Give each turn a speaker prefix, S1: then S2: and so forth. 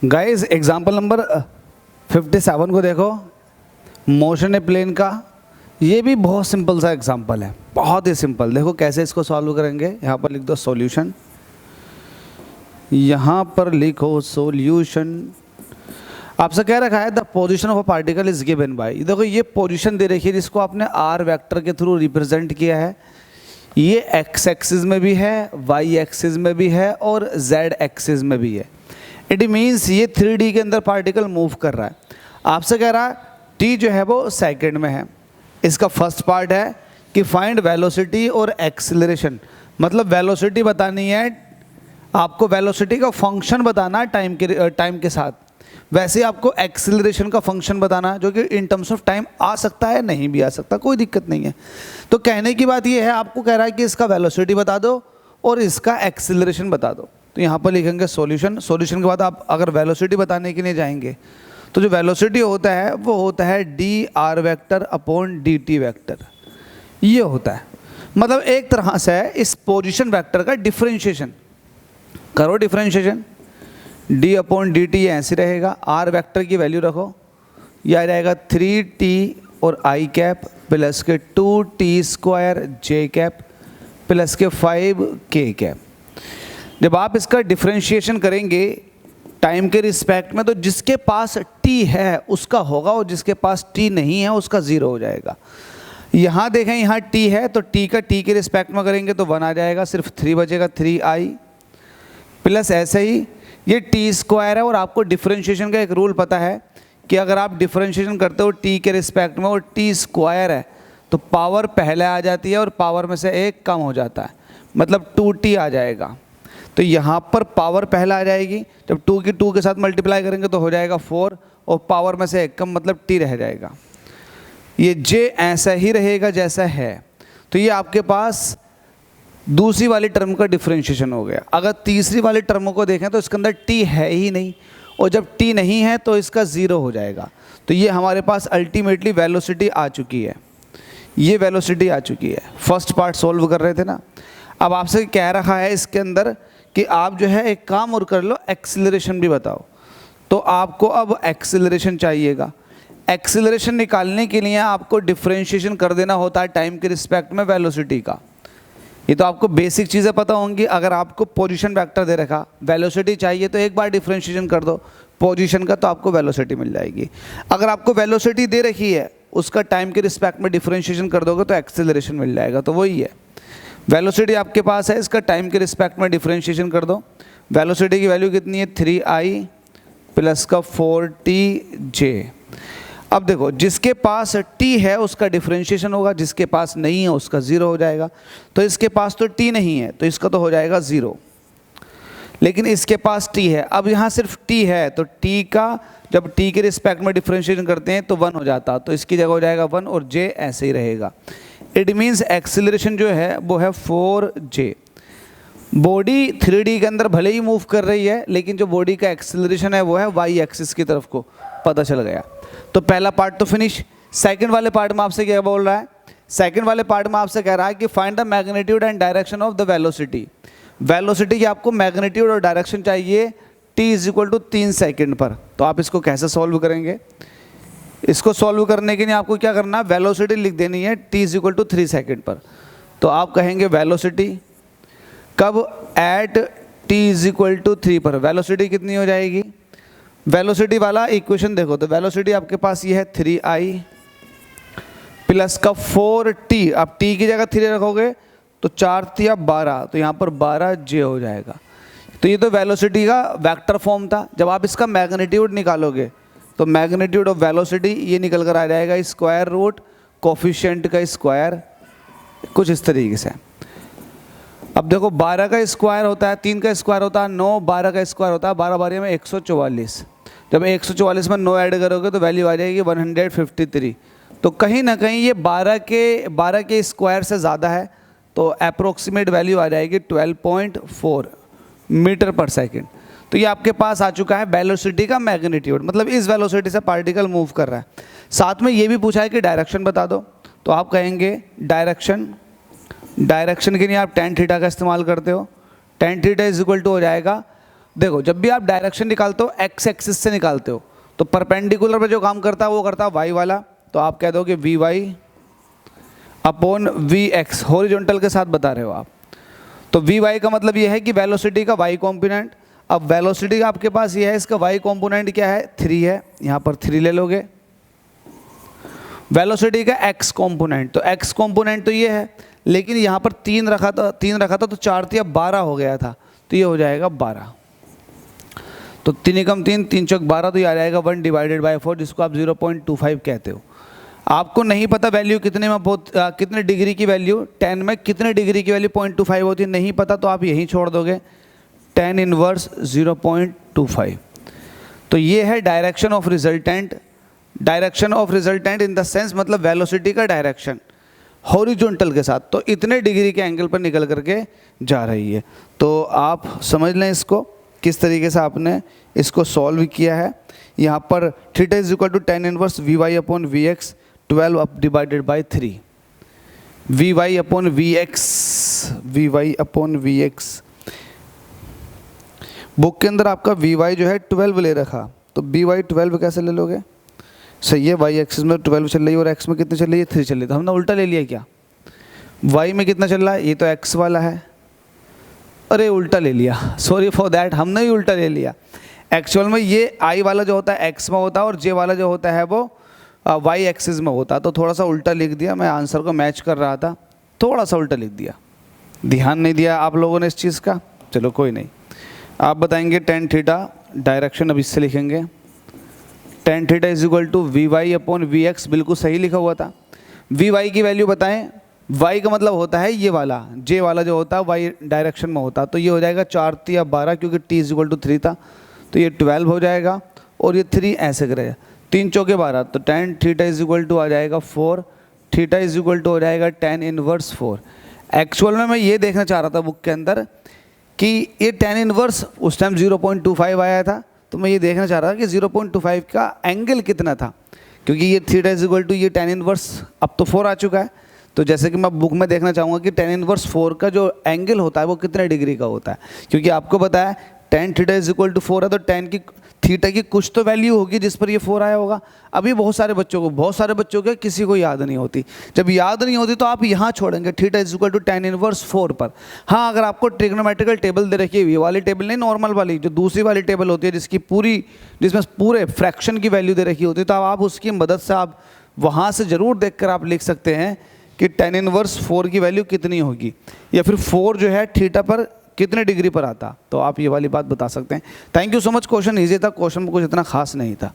S1: Guys example number 57 को देखो, motion ए plane का। ये भी बहुत सिंपल सा एग्जाम्पल है, बहुत ही सिंपल। देखो कैसे इसको सॉल्व करेंगे। यहाँ पर लिख दो सॉल्यूशन, यहाँ पर लिखो सॉल्यूशन। आपसे कह रखा है the position of a particle is given by. देखो ये पोजीशन दे रखी है जिसको आपने आर वेक्टर के थ्रू रिप्रेजेंट किया है। ये एक्स एक्सिस में भी है, वाई एक्सिस में भी है और जेड एक्सिस में भी है। इट मीन्स ये 3D के अंदर पार्टिकल मूव कर रहा है। आपसे कह रहा है टी जो है वो सेकंड में है। इसका फर्स्ट पार्ट है कि फाइंड वेलोसिटी और एक्सीलरेशन, मतलब वेलोसिटी बतानी है आपको, वेलोसिटी का फंक्शन बताना टाइम के साथ। वैसे आपको एक्सीलरेशन का फंक्शन बताना जो कि इन टर्म्स ऑफ टाइम आ सकता है, नहीं भी आ सकता, कोई दिक्कत नहीं है। तो कहने की बात ये है, आपको कह रहा है कि इसका वेलोसिटी बता दो और इसका एक्सीलरेशन बता दो। तो यहाँ पर लिखेंगे सॉल्यूशन। सॉल्यूशन के बाद आप अगर वेलोसिटी बताने के लिए जाएंगे तो जो वेलोसिटी होता है वो होता है D R vector upon D T vector, ये होता है। मतलब एक तरह से इस पोजीशन वेक्टर का डिफरेंशिएशन करो। Differentiation D upon D T ऐसे रहेगा। आर वेक्टर की वैल्यू रखो, यह आ जाएगा 3t और आई कैप प्लस के 2t स्क्वायर जे कैप प्लस के 5k कैप। जब आप इसका डिफरेंशिएशन करेंगे टाइम के रिस्पेक्ट में, तो जिसके पास t है उसका होगा और जिसके पास t नहीं है उसका 0 हो जाएगा। यहाँ देखें, यहाँ t है तो t का t के रिस्पेक्ट में करेंगे तो 1 आ जाएगा, सिर्फ 3 बचेगा, 3i प्लस ऐसे ही ये t स्क्वायर है। और आपको डिफरेंशिएशन का एक रूल पता है कि अगर आप डिफरेंशिएशन करते हो t के रिस्पेक्ट में और t स्क्वायर है तो पावर पहले आ जाती है और पावर में से एक कम हो जाता है, मतलब 2t आ जाएगा। तो यहाँ पर पावर पहले आ जाएगी, जब 2 की 2 के साथ मल्टीप्लाई करेंगे तो हो जाएगा 4 और पावर में से एक कम, मतलब t रह जाएगा। ये j ऐसा ही रहेगा जैसा है। तो ये आपके पास दूसरी वाली टर्म का डिफरेंशिएशन हो गया। अगर तीसरी वाली टर्म को देखें तो इसके अंदर t है ही नहीं, और जब t नहीं है तो इसका 0 हो जाएगा। तो ये हमारे पास अल्टीमेटली वेलोसिटी आ चुकी है, ये वेलोसिटी आ चुकी है। फर्स्ट पार्ट सॉल्व कर रहे थे ना। अब आपसे कह रखा है इसके अंदर कि आप जो है एक काम और कर लो, एक्सीलरेशन भी बताओ। तो आपको अब एक्सीलरेशन चाहिएगा। एक्सीलरेशन निकालने के लिए आपको डिफरेंशिएशन कर देना होता है टाइम के रिस्पेक्ट में वेलोसिटी का। ये तो आपको बेसिक चीज़ें पता होंगी। अगर आपको पोजीशन वेक्टर दे रखा, वेलोसिटी चाहिए तो एक बार डिफरेंशिएशन कर दो पोजीशन का तो आपको वेलोसिटी मिल जाएगी। अगर आपको वेलोसिटी दे रखी है उसका टाइम के रिस्पेक्ट में डिफरेंशिएशन कर दोगे तो एक्सीलरेशन मिल जाएगा। तो वही है, वेलोसिटी आपके पास है, इसका टाइम के रिस्पेक्ट में डिफरेंशिएशन कर दो। वेलोसिटी की वैल्यू कितनी है, 3i प्लस का 4tj। अब देखो, जिसके पास t है उसका डिफरेंशिएशन होगा, जिसके पास नहीं है उसका 0 हो जाएगा। तो इसके पास तो t नहीं है तो इसका तो हो जाएगा 0, लेकिन इसके पास t है। अब यहाँ सिर्फ t है तो t का जब t के रिस्पेक्ट में डिफरेंशिएशन करते हैं तो 1 हो जाता, तो इसकी जगह हो जाएगा 1 और j ऐसे ही रहेगा। इट मीन्स एक्सीलरेशन जो है वो है 4j। बॉडी 3D के अंदर भले ही मूव कर रही है लेकिन जो बॉडी का एक्सीलरेशन है वो है y एक्सिस की तरफ को, पता चल गया। तो पहला पार्ट तो फिनिश। सेकंड वाले पार्ट में आपसे क्या बोल रहा है, सेकंड वाले पार्ट में आपसे कह रहा है कि find the magnitude and direction of the velocity. Velocity की आपको मैग्नीट्यूड और डायरेक्शन चाहिए t = 3 सेकंड पर। तो आप इसको कैसे सॉल्व करेंगे, इसको सॉल्व करने के लिए आपको क्या करना है, वेलोसिटी लिख देनी है t = 3 सेकंड पर। तो आप कहेंगे वेलोसिटी कब, एट t = 3 पर वेलोसिटी कितनी हो जाएगी। वेलोसिटी वाला इक्वेशन देखो, तो वेलोसिटी आपके पास ये है 3i प्लस का 4t। आप t की जगह 3 रखोगे तो 4 3 12, तो यहाँ पर 12j हो जाएगा। तो ये तो वेलोसिटी का वेक्टर फॉर्म था। जब आप इसका मैग्नीट्यूड निकालोगे तो मैग्नीट्यूड ऑफ वेलोसिटी ये निकल कर आ जाएगा स्क्वायर रूट कोफिशिएंट का स्क्वायर, कुछ इस तरीके से। अब देखो 12 का स्क्वायर होता है, 3 का स्क्वायर होता है 9, 12 का स्क्वायर होता है 12 12 में 144। जब 144 में 9 ऐड करोगे तो वैल्यू आ जाएगी 153। तो कहीं ना कहीं ये 12 के स्क्वायर से ज़्यादा है, तो अप्रोक्सीमेट वैल्यू आ जाएगी 12.4 मीटर पर सेकेंड। तो ये आपके पास आ चुका है वेलोसिटी का मैग्नीट्यूड, मतलब इस वेलोसिटी से पार्टिकल मूव कर रहा है। साथ में ये भी पूछा है कि डायरेक्शन बता दो, तो आप कहेंगे डायरेक्शन के लिए आप tan थीटा का इस्तेमाल करते हो। tan थीटा = हो जाएगा देखो जब भी आप डायरेक्शन निकालते हो एक्स एक्सिस से निकालते हो तो परपेंडिकुलर पे जो काम करता है वो करता है वाई वाला, तो आप कह दो कि V Y upon V X, horizontal के साथ बता रहे हो आप। तो वी वाई का मतलब ये है कि वेलोसिटी का वाई कॉम्पोनेंट। अब वेलोसिटी का आपके पास ये है, इसका वाई कॉम्पोनेंट क्या है 3 है, यहाँ पर 3 ले लोगे। वेलोसिटी का एक्स कॉम्पोनेंट, तो एक्स कॉम्पोनेंट तो ये है, लेकिन यहाँ पर 3 रखा था तो 4 3 12 हो गया था, तो ये हो जाएगा 12। तो 3 एकम 3 3 चौक 12, तो ये आ जाएगा 1 डिवाइडेड बाय 4, जिसको आप 0.25 कहते हो। आपको नहीं पता वैल्यू कितने में कितने डिग्री की वैल्यू 10 में कितने डिग्री की वैल्यू 0.25 होती है, नहीं पता तो आप यहीं छोड़ दोगे, 10 इनवर्स 0.25। तो ये है direction of resultant. Direction of resultant in the sense मतलब वेलोसिटी का डायरेक्शन हॉरिजॉन्टल के साथ, तो इतने डिग्री के एंगल पर निकल करके जा रही है। तो आप समझ लें इसको किस तरीके से आपने इसको सॉल्व किया है। यहाँ पर theta is equal to 10 inverse V Y upon V X 12 up divided by 3, V Y upon V X. Book के अंदर आपका वी वाई जो है 12 ले रखा, तो बी वाई 12 कैसे ले लोगे? सही है, वाई एक्सिस में 12 चल रही है और एक्स में कितनी चल रही है 3 चल रही है, तो हमने उल्टा ले लिया क्या? वाई में कितना चल रहा है, ये तो एक्स वाला है, अरे उल्टा ले लिया, सॉरी फॉर दैट, हमने ही उल्टा ले लिया। एक्चुअल में ये आई वाला जो होता है एक्स में होता है और जे वाला जो होता है वो वाई एक्सिस में होता है, तो थोड़ा सा उल्टा लिख दिया। मैं आंसर को मैच कर रहा था, थोड़ा सा उल्टा लिख दिया, ध्यान नहीं दिया आप लोगों ने इस चीज़ का। चलो कोई नहीं, आप बताएंगे tan थीटा, डायरेक्शन अब इससे लिखेंगे, tan theta is equal to V Y upon V X, बिल्कुल सही लिखा हुआ था। वी वाई की वैल्यू बताएं, वाई का मतलब होता है ये वाला, जे वाला जो होता है वाई डायरेक्शन में होता है, तो ये हो जाएगा 4 3 12, क्योंकि t इज इक्वल टू 3 था, तो ये 12 हो जाएगा और ये 3 ऐसे करेगा, 3 चौके 12, तो tan theta is equal to आ जाएगा 4, थीटा इज इक्वल टू हो जाएगा tan इनवर्स 4। एक्चुअल में मैं ये देखना चाह रहा था बुक के अंदर कि ये tan इनवर्स उस टाइम 0.25 आया था, तो मैं ये देखना चाह रहा था कि 0.25 का एंगल कितना था, क्योंकि ये थीटा इज इक्वल टू ये tan इनवर्स अब तो 4 आ चुका है, तो जैसे कि मैं बुक में देखना चाहूँगा कि tan इनवर्स 4 का जो एंगल होता है वो कितने डिग्री का होता है, क्योंकि आपको पता है tan theta is equal to 4 है, तो tan की थीटा की कुछ तो वैल्यू होगी जिस पर ये 4 आया होगा। अभी बहुत सारे बच्चों के किसी को याद नहीं होती, जब याद नहीं होती तो आप यहाँ छोड़ेंगे theta is equal to tan inverse 4 पर। हाँ, अगर आपको ट्रिग्नोमेट्रिकल टेबल दे रखी है, ये वाली टेबल नहीं, नॉर्मल वाली जो दूसरी वाली टेबल होती है जिसमें पूरे फ्रैक्शन की वैल्यू दे रखी होती है, तो आप उसकी मदद से आप वहाँ से ज़रूर देख कर आप लिख सकते हैं कि tan इनवर्स 4 की वैल्यू कितनी होगी, या फिर 4 जो है थीटा पर कितने डिग्री पर आता, तो आप ये वाली बात बता सकते हैं। Thank you so much, question easy था, क्वेश्चन में कुछ इतना खास नहीं था।